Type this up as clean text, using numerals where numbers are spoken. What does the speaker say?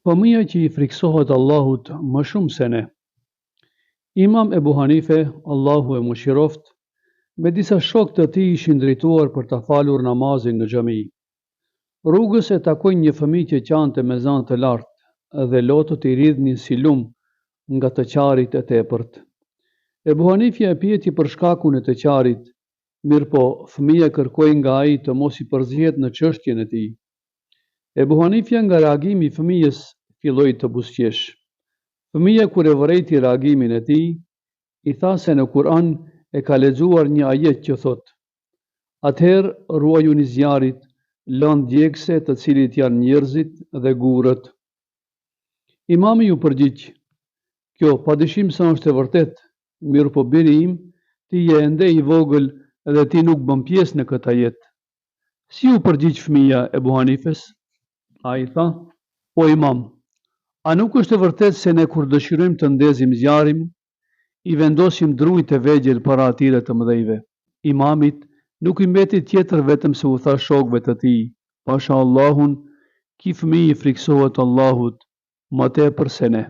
Fëmija që i friksohet Allahut më shumë se ne. Imam Ebu Hanife, Allahu e mëshiroft, me disa shokë të tij ishin drejtuar për të falur namazin në xhami. Rrugës e takojnë një fëmijë që qante me zan të lartë dhe lotët i rridhnin si lum nga të qarit e tepërt. Ebu Hanifja e pyeti për shkakun e të qarit, mirëpo fëmia kërkoi nga ai të mos i përzihet në çështjen e tij. Ebu Hanifja nga reagimi i fëmijës filloi të buzëqesh. Fëmia kur e vërejti reagimin e tij, i tha se në Kur'an e ka lexuar një ajet që thot: "Atëherë ruajuni zjarit, lëndë djegëse të cilit janë njerëzit dhe gurët." Imami ju përgjigj: "Kjo padyshim se është e vërtet, mirë po biri im, ti je ende i vogël dhe ti nuk bën pjesë në këtë ajet." Si u përgjigj fëmia Ebu Hanifes? Ai tha: "O imam, a nuk është e vërtet se ne kur dëshirojmë të ndezim zjarin, i vendosim drujt e vegjël para atyre të mëdhejve?" Imamit nuk i mbeti tjetër vetëm se u tha shokëve të tij: "Pasha Allahun, ky fëmijë i friksohet Allahut më tepër se ne."